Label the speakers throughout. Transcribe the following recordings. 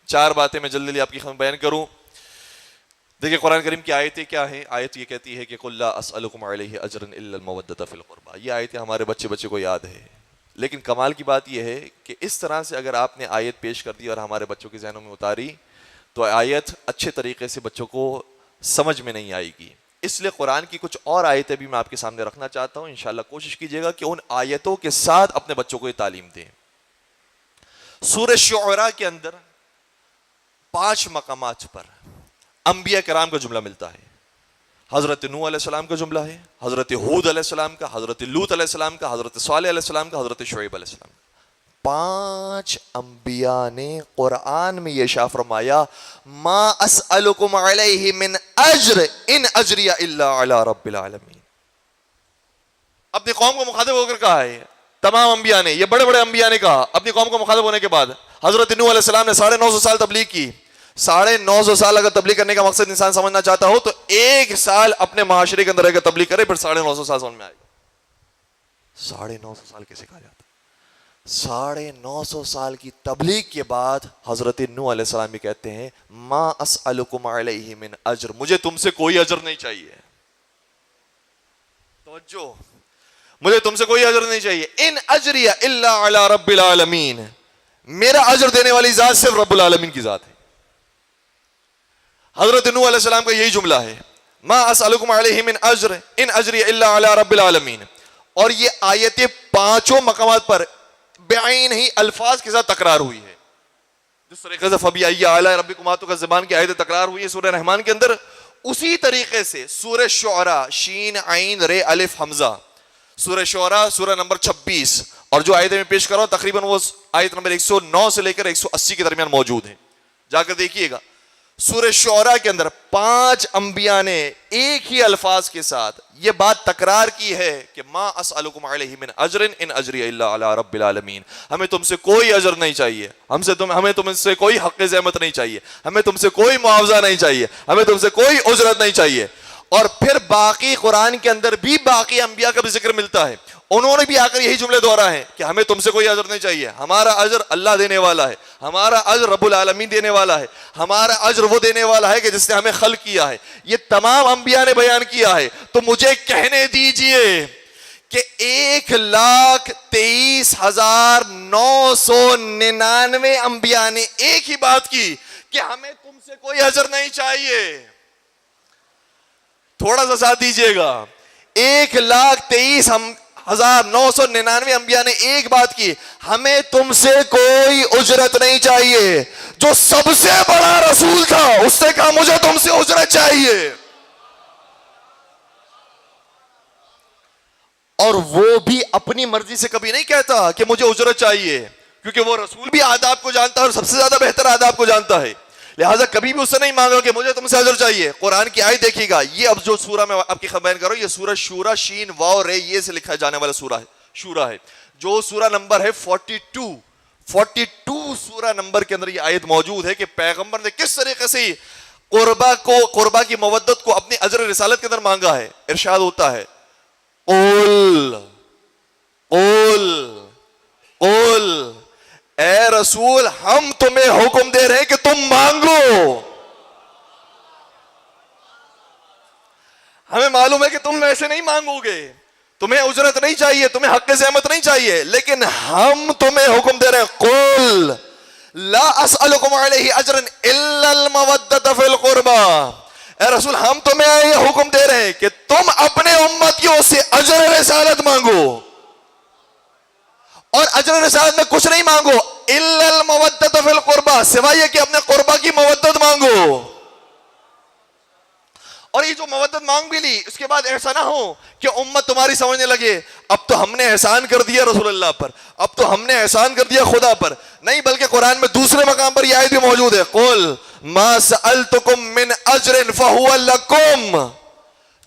Speaker 1: 4 باتیں میں جلدی آپ کی خدمت بیان کروں. دیکھیں قرآن کریم کی آیتیں کیا ہیں. آیت یہ کہتی ہے کہ قُل لَا أَسْأَلُكُمْ عَلَيْهِ أَجْرًا إِلَّا الْمَوَدَّةَ فِي الْقُرْبَى. یہ آیتیں ہمارے بچے کو یاد ہے. لیکن کمال کی بات یہ ہے کہ اس طرح سے اگر آپ نے آیت پیش کر دی اور ہمارے بچوں کے ذہنوں میں اتاری تو آیت اچھے طریقے سے بچوں کو سمجھ میں نہیں آئے گی. اس لیے قرآن کی کچھ اور آیتیں بھی میں آپ کے سامنے رکھنا چاہتا ہوں. انشاءاللہ کوشش کیجئے گا کہ ان آیتوں کے ساتھ اپنے بچوں کو یہ تعلیم دیں. سورہ شعراء کے اندر 5 مقامات پر انبیاء کرام کا جملہ ملتا ہے. حضرت نوح علیہ السلام کا جملہ ہے, حضرت ہود علیہ السلام کا, حضرت لوط علیہ السلام کا, حضرت صالح علیہ السلام کا, حضرت شعیب علیہ السلام کا. 5 انبیاء نے قرآن میں یہ ارشاد فرمایا ما اسألکم علیہ من اجر ان اجری الا علی رب العالمین. اپنی قوم کو مخاطب ہو کر کہا ہے تمام انبیاء نے, یہ بڑے بڑے انبیاء نے کہا اپنی قوم کو مخاطب ہونے کے بعد. حضرت نوح علیہ السلام نے 950 سال تبلیغ کی. 950 سال اگر تبلیغ کرنے کا مقصد انسان سمجھنا چاہتا ہو تو 1 سال اپنے معاشرے کے اندر اگر تبلیغ کرے پھر 950 سال سمجھ میں آئے گا. 950 سال کیسے کہا جاتا ہے؟ 950 سال کی تبلیغ کے بعد حضرت نوح علیہ السلام بھی کہتے ہیں ما اسألکم علیہ من اجر, مجھے تم سے کوئی اجر نہیں چاہیے. توجہ, مجھے تم سے کوئی اجر نہیں چاہیے. ان اجری الا علی رب العالمین, میرا اجر دینے والی ذات صرف رب العالمین کی ذات ہے. حضرت نوح علیہ السلام کا یہی جملہ ہے ما اسألکم علیہ من اجر ان اجری الا علی رب العالمین. اور یہ آیتیں 5 مقامات پر بعین ہی الفاظ کے ساتھ تکرار ہوئی ہے. جس طریقے سے فبأي آلاء ربكما تكذبان کی آیت تکرار ہوئی ہے سورہ رحمان کے اندر, اسی طریقے سے سورہ شعراء شین عین ر الف حمزہ, سورہ شعراء سورہ نمبر 26, اور جو آیتیں میں پیش کر رہا ہوں تقریباً وہ آیت نمبر 109 سے لے کر 180 کے درمیان موجود ہیں, جا کر دیکھیے گا. سورہ شعراء کے اندر 5 انبیاء نے ایک ہی الفاظ کے ساتھ یہ بات تکرار کی ہے کہ ما اسألکم علیہ من اجر ان اجری الا علی رب العالمین. ہمیں تم سے کوئی اجر نہیں چاہیے, ہمیں تم سے کوئی حق زحمت نہیں چاہیے, ہمیں تم سے کوئی معاوضہ نہیں چاہیے, ہمیں تم سے کوئی اجرت نہیں چاہیے. اور پھر باقی قرآن کے اندر بھی باقی انبیاء کا بھی ذکر ملتا ہے, انہوں نے بھی آ کر یہی جملے دہرا ہے کہ ہمیں تم سے کوئی اجر نہیں چاہیے, ہمارا اجر اللہ دینے والا ہے, ہمارا اجر رب العالمین دینے والا ہے, ہمارا اجر وہ دینے والا ہے کہ جس نے ہمیں خلق کیا ہے. یہ تمام انبیاء نے بیان کیا ہے. تو مجھے کہنے دیجئے کہ 1,23,999 انبیاء نے ایک ہی بات کی کہ ہمیں تم سے کوئی اجر نہیں چاہیے. تھوڑا سا ساتھ دیجئے گا, 1,23,999 انبیاء نے ایک بات کی, ہمیں تم سے کوئی اجرت نہیں چاہیے. جو سب سے بڑا رسول تھا اس نے کہا مجھے تم سے اجرت چاہیے, اور وہ بھی اپنی مرضی سے کبھی نہیں کہتا کہ مجھے اجرت چاہیے, کیونکہ وہ رسول بھی آداب کو جانتا ہے اور سب سے زیادہ بہتر آداب کو جانتا ہے. لہٰذا کبھی بھی اس سے نہیں مانگا کہ مجھے تم سے اجر چاہیے. قرآن کی آیت دیکھیے گا, یہ اب جو سورہ میں آپ کی خبر بیان کرو, یہ سورہ شورا شین واو رے یہ سے لکھا جانے والا سورہ ہے, شورا ہے, جو سورہ نمبر ہے 42 سورہ نمبر کے اندر یہ آیت موجود ہے کہ پیغمبر نے کس طریقے سے قربا کی مودت کو اپنی اجر رسالت کے اندر مانگا ہے. ارشاد ہوتا ہے قول اے رسول ہم تمہیں حکم دے رہے ہیں کہ تم مانگو. ہمیں معلوم ہے کہ تم ایسے نہیں مانگو گے, تمہیں اجرت نہیں چاہیے, تمہیں حق زحمت نہیں چاہیے, لیکن ہم تمہیں حکم دے رہے ہیں قل لا اسألکم علیہ اجرا الا المودۃ فی القربى. اے رسول ہم تمہیں یہ حکم دے رہے ہیں کہ تم اپنے امتیوں سے اجر رسالت مانگو, اور اجر رسالت میں کچھ نہیں مانگو الا المودۃ فی القربى, سوائے یہ کہ اپنے قربا کی مودت مانگو. اور یہ جو مودت مانگ بھی لی, اس کے بعد ایسا نہ ہو کہ امت تمہاری سمجھنے لگے اب تو ہم نے احسان کر دیا رسول اللہ پر, اب تو ہم نے احسان کر دیا خدا پر. نہیں, بلکہ قرآن میں دوسرے مقام پر یہ آیت بھی موجود ہے قل ما سألتکم من اجر فہو لکم.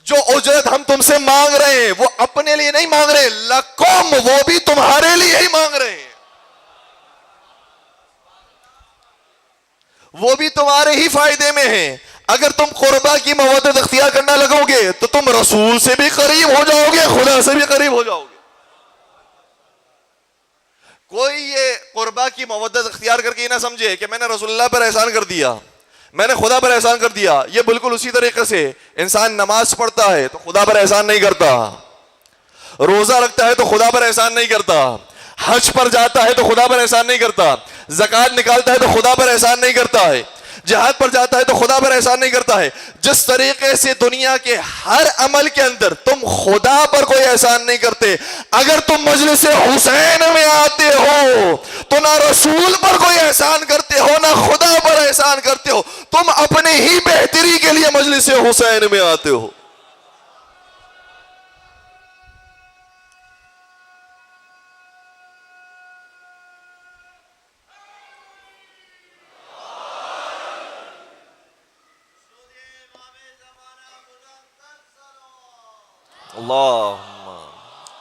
Speaker 1: جو اجرت ہم تم سے مانگ رہے ہیں وہ اپنے لیے نہیں مانگ رہے, لکم, وہ بھی تمہارے لیے ہی مانگ رہے ہیں, وہ بھی تمہارے ہی فائدے میں ہیں. اگر تم قربا کی مودت اختیار کرنا لگو گے تو تم رسول سے بھی قریب ہو جاؤ گے, خدا سے بھی قریب ہو جاؤ گے. کوئی یہ قربا کی مودت اختیار کر کے یہ نہ سمجھے کہ میں نے رسول اللہ پر احسان کر دیا، میں نے خدا پر احسان کر دیا. یہ بالکل اسی طریقے سے انسان نماز پڑھتا ہے تو خدا پر احسان نہیں کرتا، روزہ رکھتا ہے تو خدا پر احسان نہیں کرتا، حج پر جاتا ہے تو خدا پر احسان نہیں کرتا، زکوٰۃ نکالتا ہے تو خدا پر احسان نہیں کرتا ہے، جہاد پر جاتا ہے تو خدا پر احسان نہیں کرتا ہے. جس طریقے سے دنیا کے ہر عمل کے اندر تم خدا پر کوئی احسان نہیں کرتے، اگر تم مجلس حسین میں آتے ہو تو نہ رسول پر کوئی احسان کرتے ہو نہ خدا پر احسان کرتے ہو، تم اپنے ہی بہتری کے لیے مجلس حسین میں آتے ہو. اللہم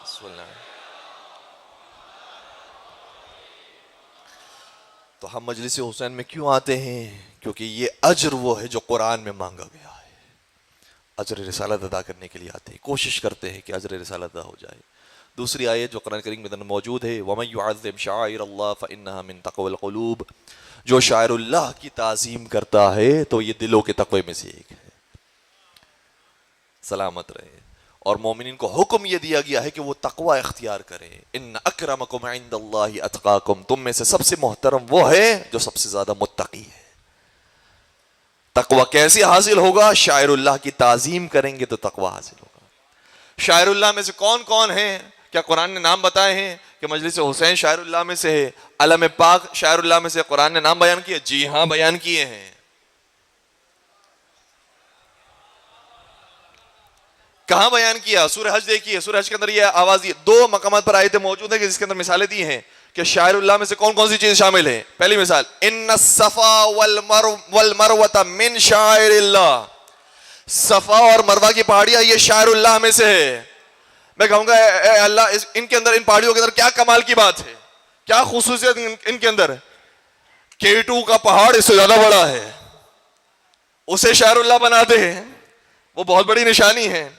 Speaker 1: صلی اللہ. تو ہم مجلس حسین میں کیوں آتے ہیں؟ کیونکہ یہ اجر وہ ہے جو قرآن میں مانگا گیا ہے. اجر رسالت ادا کرنے کے لیے آتے ہیں، کوشش کرتے ہیں کہ اجر رسالت ادا ہو جائے. دوسری آیت جو قرآن کریم میں موجود ہے، وَمَن يُعَظِّمْ شَعَائِرَ اللَّهِ فَإِنَّهَا مِن تَقْوَى الْقُلُوبِ، جو شاعر اللہ کی تعظیم کرتا ہے تو یہ دلوں کے تقوی میں سے ایک ہے. سلامت رہے. اور مومنین کو حکم یہ دیا گیا ہے کہ وہ تقوی اختیار کریں. ان اکرمکم عند اللہ اتقاکم، تم میں سے سب سے محترم وہ ہے جو سب سے زیادہ متقی ہے. تقوی کیسے حاصل ہوگا؟ شاعر اللہ کی تعظیم کریں گے تو تقوی حاصل ہوگا. شاعر اللہ میں سے کون کون ہیں؟ کیا قرآن نے نام بتائے ہیں کہ مجلس حسین شاعر اللہ میں سے ہے؟ علم پاک شاعر اللہ میں سے قرآن نے نام بیان کیے؟ جی ہاں بیان کیے ہیں. کہاں بیان کیا؟ سورہ حج دیکھیے، سورہ حج کے اندر یہ آواز دو مقامات پر آیتیں موجود ہیں کہ جس کے اندر مثالیں دی ہیں کہ شاعر اللہ میں سے کون کون سی چیز شامل ہیں. پہلی مثال، ان الصفا والمروہ من شاعر اللہ، صفا اور مروہ کی پہاڑیاں یہ شاعر اللہ میں سے ہے. میں کہوں گا اے اللہ ان کے اندر، ان پہاڑیوں کے اندر کیا کمال کی بات ہے، کیا خصوصیت ان کے اندر؟ K2 کا پہاڑ اس سے زیادہ بڑا ہے، اسے شاعر اللہ بناتے ہیں، وہ بہت بڑی نشانی ہے.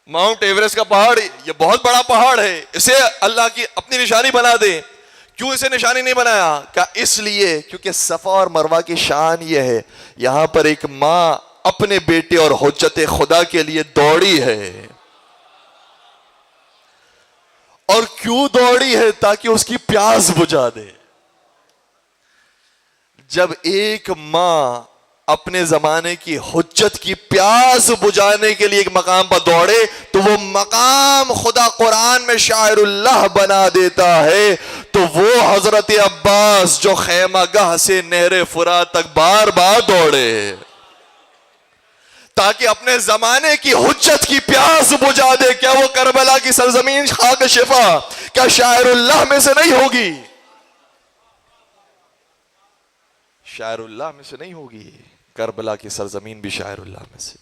Speaker 1: ماؤنٹ ایوریسٹ کا پہاڑ یہ بہت بڑا پہاڑ ہے، اسے اللہ کی اپنی نشانی بنا دے. کیوں اسے نشانی نہیں بنایا؟ کیا اس لیے کیونکہ صفا اور مروہ کی شان یہ ہے، یہاں پر ایک ماں اپنے بیٹے اور حجت خدا کے لیے دوڑی ہے. اور کیوں دوڑی ہے؟ تاکہ اس کی پیاس بجھا دے. جب ایک ماں اپنے زمانے کی حجت کی پیاس بجھانے کے لیے ایک مقام پر دوڑے تو وہ مقام خدا قرآن میں شاعر اللہ بنا دیتا ہے. تو وہ حضرت عباس جو خیمہ گاہ سے نہر فرات تک بار بار دوڑے تاکہ اپنے زمانے کی حجت کی پیاس بجھا دے، کیا وہ کربلا کی سرزمین خاک شفا کیا شاعر اللہ میں سے نہیں ہوگی؟ شاعر اللہ میں سے نہیں ہوگی. کربلا کی سرزمین بھی شاعر اللہ میں سے.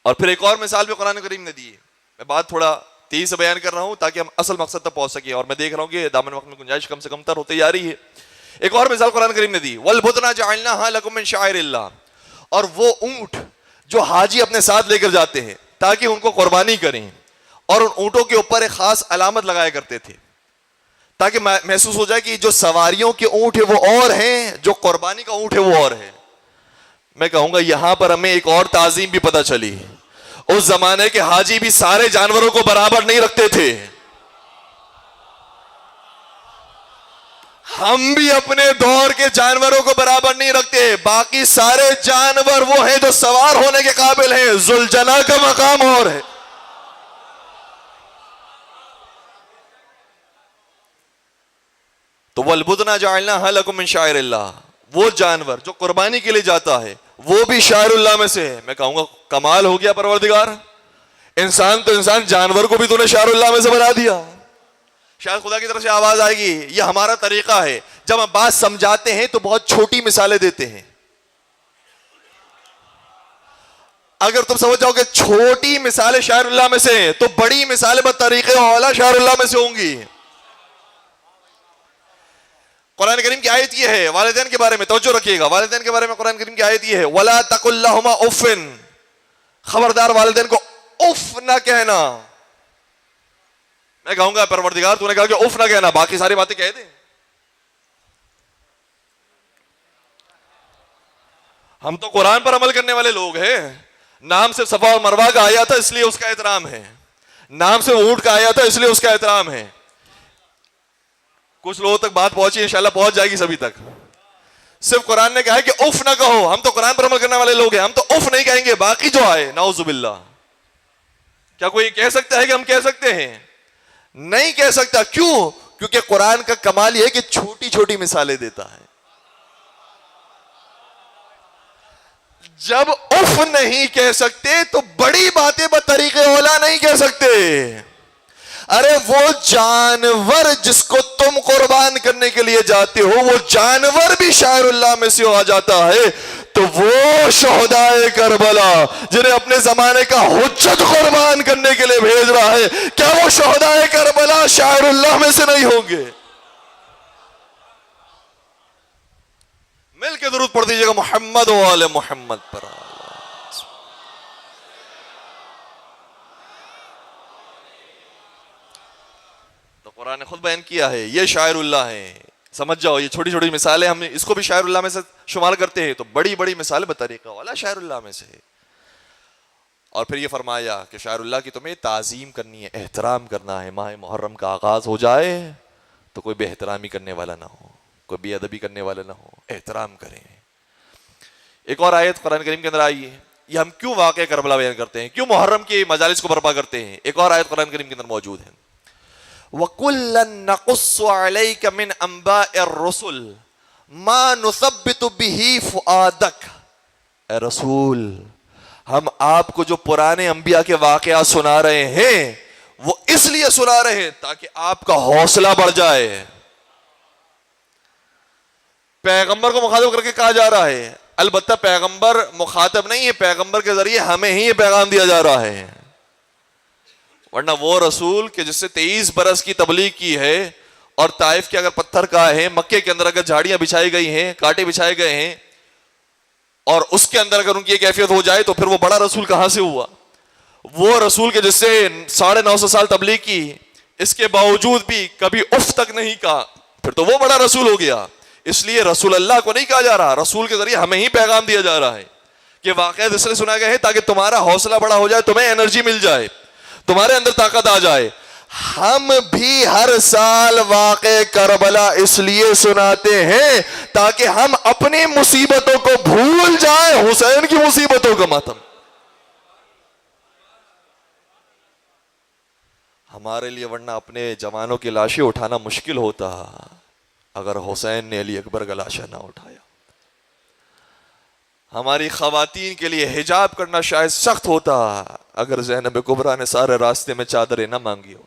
Speaker 1: اور پھر ایک اور مثال بھی قرآن کریم نے دی ہے. میں بات تھوڑا تیز سے بیان کر رہا ہوں تاکہ ہم اصل مقصد تک پہنچ سکیں، اور میں دیکھ رہا ہوں کہ دامن وقت میں گنجائش کم سے کم تر ہوتی جا رہی ہے. ایک اور مثال قرآن کریم نے دی، وَالْبُدْنَ جَعَلْنَاهَا لَكُم مِّن شَعَائِرِ اللَّهِ، اور وہ اونٹ جو حاجی اپنے ساتھ لے کر جاتے ہیں تاکہ ان کو قربانی کریں، اور ان اونٹوں کے اوپر ایک خاص علامت لگایا کرتے تھے تاکہ محسوس ہو جائے کہ جو سواریوں کے اونٹ ہے وہ اور ہیں، جو قربانی کا اونٹ ہے وہ اور ہے. میں کہوں گا یہاں پر ہمیں ایک اور تعظیم بھی پتہ چلی. اس زمانے کے حاجی بھی سارے جانوروں کو برابر نہیں رکھتے تھے. ہم بھی اپنے دور کے جانوروں کو برابر نہیں رکھتے. باقی سارے جانور وہ ہیں جو سوار ہونے کے قابل ہیں، ذوالجناح کا مقام اور ہے. تو وَالْبُدْنَ جَعَلْنَاهَا لَكُم مِّن شَعَائِرِ اللَّهِ، وہ جانور جو قربانی کے لیے جاتا ہے وہ بھی شاعر اللہ میں سے ہے. میں کہوں گا کمال ہو گیا پروردگار، انسان تو انسان، جانور کو بھی تو نے شاعر اللہ میں سے بنا دیا. شاید خدا کی طرف سے آواز آئے گی، یہ ہمارا طریقہ ہے، جب ہم بات سمجھاتے ہیں تو بہت چھوٹی مثالیں دیتے ہیں. اگر تم سمجھ جاؤ کہ چھوٹی مثالیں شاعر اللہ میں سے ہیں تو بڑی مثالیں بطریقے اولا شاعر اللہ میں سے ہوں گی. قرآن کریم کی آیت یہ ہے والدین کے بارے میں، توجہ رکھیے گا، والدین کے بارے میں قرآن کریم کی آیت یہ ہے، وَلَا تَقُلْ لَهُمَا اُفٍّ، خبردار والدین کو اف نہ کہنا. میں کہوں گا پروردگار تو نے کہا کہ اف نہ کہنا، باقی ساری باتیں کہہ دیں. ہم تو قرآن پر عمل کرنے والے لوگ ہیں. نام سے صفا اور مروہ کا آیا تھا اس لیے اس کا احترام ہے. نام سے اونٹ کا آیا تھا اس لیے اس کا احترام ہے. کچھ لوگوں تک بات پہنچی، انشاءاللہ پہنچ جائے گی سبھی تک. صرف قرآن نے کہا ہے کہ اف نہ کہو. ہم تو قرآن پر عمل کرنے والے لوگ ہیں، ہم تو اف نہیں کہیں گے. باقی جو آئے نعوذ باللہ. کیا کوئی کہہ سکتا ہے کہ ہم کہہ سکتے ہیں؟ نہیں کہہ سکتا. کیوں؟ کیونکہ قرآن کا کمال یہ ہے کہ چھوٹی چھوٹی مثالیں دیتا ہے. جب اف نہیں کہہ سکتے تو بڑی باتیں بطریق اولا نہیں کہہ سکتے. ارے وہ جانور جس کو تم قربان کرنے کے لیے جاتے ہو، وہ جانور بھی شاعر اللہ میں سے آ جاتا ہے. تو وہ شہدائے کربلا جنہیں اپنے زمانے کا حجت قربان کرنے کے لیے بھیج رہا ہے، کیا وہ شہدائے کربلا شاعر اللہ میں سے نہیں ہوں گے؟ مل کے درود پڑھ دیجیے گا محمد و آل محمد پر. تو قرآن نے خود بیان کیا ہے یہ شاعر اللہ ہیں. سمجھ جاؤ، یہ چھوٹی چھوٹی مثالیں ہم اس کو بھی شاعر اللہ میں سے شمار کرتے ہیں، تو بڑی بڑی مثالیں بطریقہ والا شاعر اللہ میں سے. اور پھر یہ فرمایا کہ شاعر اللہ کی تمہیں تعظیم کرنی ہے، احترام کرنا ہے. ماہ محرم کا آغاز ہو جائے تو کوئی بے احترامی کرنے والا نہ ہو، کوئی بے ادبی کرنے والا نہ ہو، احترام کریں. ایک اور آیت قرآن کریم کے اندر آئی ہے. یہ ہم کیوں واقعہ کربلا بیان کرتے ہیں، کیوں محرم کی مجالس کو برپا کرتے ہیں؟ ایک اور آیت قرآن کریم کے اندر موجود ہے. وَكُلًّا نَقُصُّ عَلَيْكَ مِنْ أَنْبَاءِ الرُّسُلِ مَا نُثَبِّتُ بِهِ فُؤَادَكَ. اے رسول، ہم آپ کو جو پرانے انبیاء کے واقعات سنا رہے ہیں وہ اس لیے سنا رہے ہیں تاکہ آپ کا حوصلہ بڑھ جائے. پیغمبر کو مخاطب کر کے کہا جا رہا ہے. البتہ پیغمبر مخاطب نہیں ہے، پیغمبر کے ذریعے ہمیں ہی یہ پیغام دیا جا رہا ہے. ورنہ وہ رسول کہ جس سے 23 برس کی تبلیغ کی ہے، اور طائف کے اگر پتھر کا ہے، مکے کے اندر اگر جھاڑیاں بچھائی گئی ہیں، کانٹے بچھائے گئے ہیں، اور اس کے اندر اگر ان کی کیفیت ہو جائے تو پھر وہ بڑا رسول کہاں سے ہوا؟ وہ رسول کے جس سے 950 سال تبلیغ کی، اس کے باوجود بھی کبھی اف تک نہیں کہا، پھر تو وہ بڑا رسول ہو گیا. اس لیے رسول اللہ کو نہیں کہا جا رہا، رسول کے ذریعے ہمیں ہی پیغام دیا جا رہا ہے کہ واقعات اس لیے سنا گئے ہیں تاکہ تمہارا حوصلہ بڑا ہو جائے، تمہیں انرجی مل جائے، تمہارے اندر طاقت آ جائے. ہم بھی ہر سال واقع کربلا اس لیے سناتے ہیں تاکہ ہم اپنی مصیبتوں کو بھول جائیں، حسین کی مصیبتوں کا ماتم. ہمارے لیے ورنہ اپنے جوانوں کی لاشیں اٹھانا مشکل ہوتا اگر حسین نے علی اکبر کا لاشا نہ اٹھایا. ہماری خواتین کے لیے حجاب کرنا شاید سخت ہوتا اگر زینب کبریٰ نے سارے راستے میں چادریں نہ مانگی ہوتی.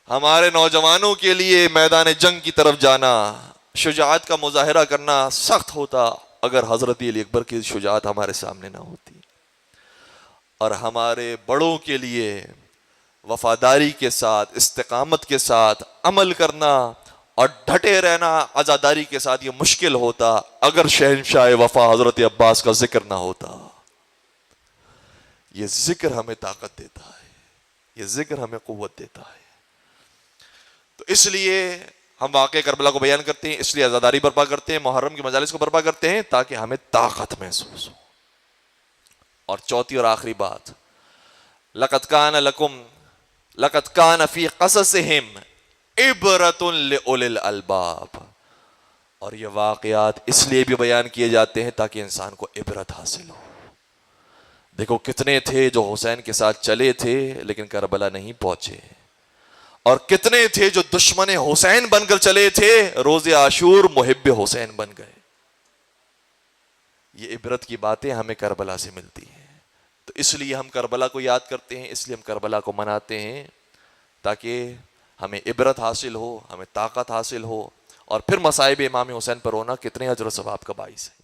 Speaker 1: ہمارے نوجوانوں کے لیے میدان جنگ کی طرف جانا، شجاعت کا مظاہرہ کرنا سخت ہوتا اگر حضرت علی اکبر کی شجاعت ہمارے سامنے نہ ہوتی. اور ہمارے بڑوں کے لیے وفاداری کے ساتھ، استقامت کے ساتھ عمل کرنا اور ڈٹے رہنا عزاداری کے ساتھ یہ مشکل ہوتا اگر شہنشاہ وفا حضرت عباس کا ذکر نہ ہوتا. یہ ذکر ہمیں طاقت دیتا ہے، یہ ذکر ہمیں قوت دیتا ہے. تو اس لیے ہم واقع کربلا کو بیان کرتے ہیں، اس لیے عزاداری برپا کرتے ہیں، محرم کی مجالس کو برپا کرتے ہیں تاکہ ہمیں طاقت محسوس ہو. اور چوتھی اور آخری بات، لقد کان فی قصصہم عبرۃ لأولی الالباب. اور یہ واقعات اس لیے بھی بیان کیے جاتے ہیں تاکہ انسان کو عبرت حاصل ہو. دیکھو کتنے تھے جو حسین کے ساتھ چلے تھے لیکن کربلا نہیں پہنچے، اور کتنے تھے جو دشمن حسین بن کر چلے تھے، روز عاشور محب حسین بن گئے. یہ عبرت کی باتیں ہمیں کربلا سے ملتی ہیں. تو اس لیے ہم کربلا کو یاد کرتے ہیں، اس لیے ہم کربلا کو مناتے ہیں تاکہ ہمیں عبرت حاصل ہو، ہمیں طاقت حاصل ہو. اور پھر مصائب امام حسین پر ہونا کتنے اجر و ثواب کا باعث ہے.